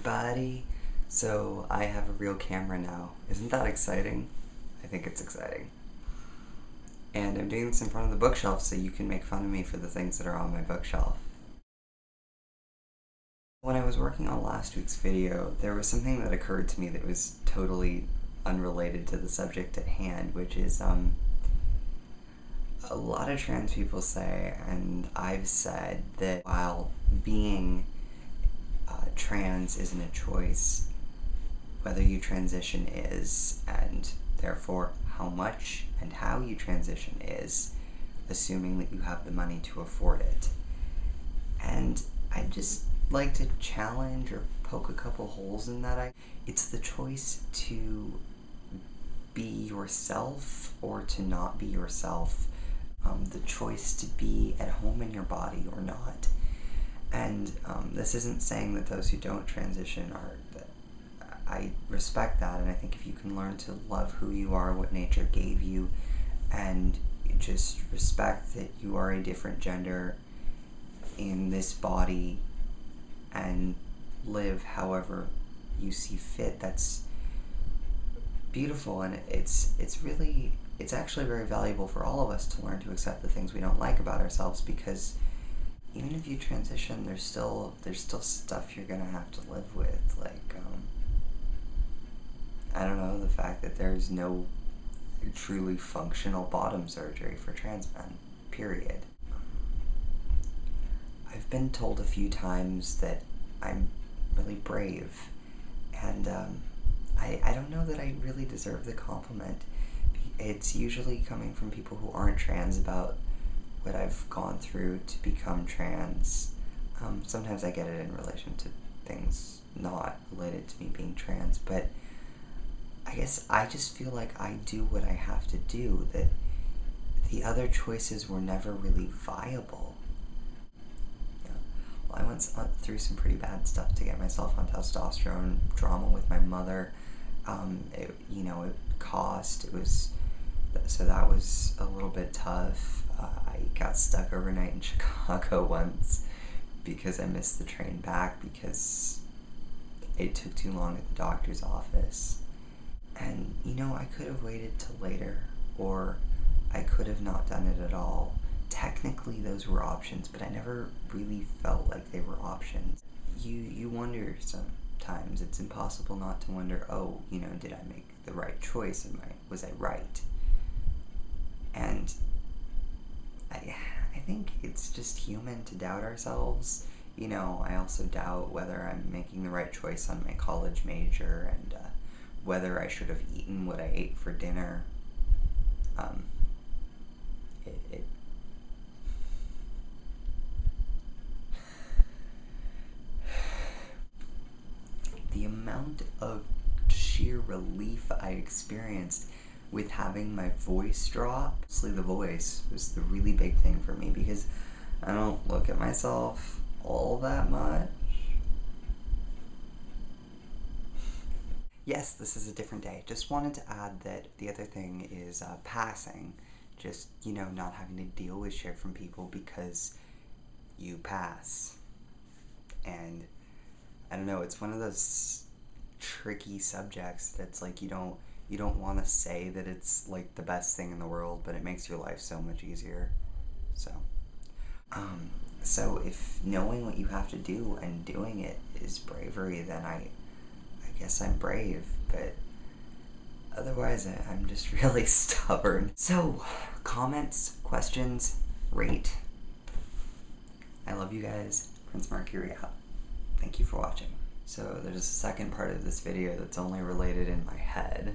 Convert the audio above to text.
everybody! So I have a real camera now. Isn't that exciting? I think it's exciting. And I'm doing this in front of the bookshelf so you can make fun of me for the things that are on my bookshelf. When I was working on last week's video, there was something that occurred to me that was totally unrelated to the subject at hand, which is, a lot of trans people say, and I've said, that while being trans isn't a choice, whether you transition is, and therefore how much and how you transition is, assuming that you have the money to afford it. And I'd just like to challenge or poke a couple holes in that. It's the choice to be yourself or to not be yourself. The choice to be at home in your body or not. And this isn't saying that those who don't transition are... I respect that, and I think if you can learn to love who you are, what nature gave you, and just respect that you are a different gender in this body and live however you see fit, that's beautiful. And it's actually very valuable for all of us to learn to accept the things we don't like about ourselves, because even if you transition, there's still stuff you're gonna have to live with, like I don't know, the fact that there's no truly functional bottom surgery for trans men, period. I've been told a few times that I'm really brave, and I don't know that I really deserve the compliment. It's usually coming from people who aren't trans about what I've gone through to become trans. Sometimes I get it in relation to things not related to me being trans, but I guess I just feel like I do what I have to do, that the other choices were never really viable. Well, I went through some pretty bad stuff to get myself on testosterone, drama with my mother. It cost, so that was a little bit tough. I got stuck overnight in Chicago once because I missed the train back because it took too long at the doctor's office. And, I could have waited till later, or I could have not done it at all. Technically, those were options, but I never really felt like they were options. You wonder sometimes. It's impossible not to wonder, oh, did I make the right choice? Was I right? And I think it's just human to doubt ourselves. I also doubt whether I'm making the right choice on my college major, and whether I should have eaten what I ate for dinner. The amount of sheer relief I experienced with having my voice drop. Mostly the voice was the really big thing for me, because I don't look at myself all that much. Yes, this is a different day. Just wanted to add that the other thing is passing. Just, not having to deal with shit from people because you pass. And I don't know, it's one of those tricky subjects that's like you don't want to say that it's like the best thing in the world, but it makes your life so much easier. So if knowing what you have to do and doing it is bravery, then I guess I'm brave, but otherwise I'm just really stubborn. So, comments, questions, rate. I love you guys. Prince Mercury out. Thank you for watching. So there's a second part of this video that's only related in my head.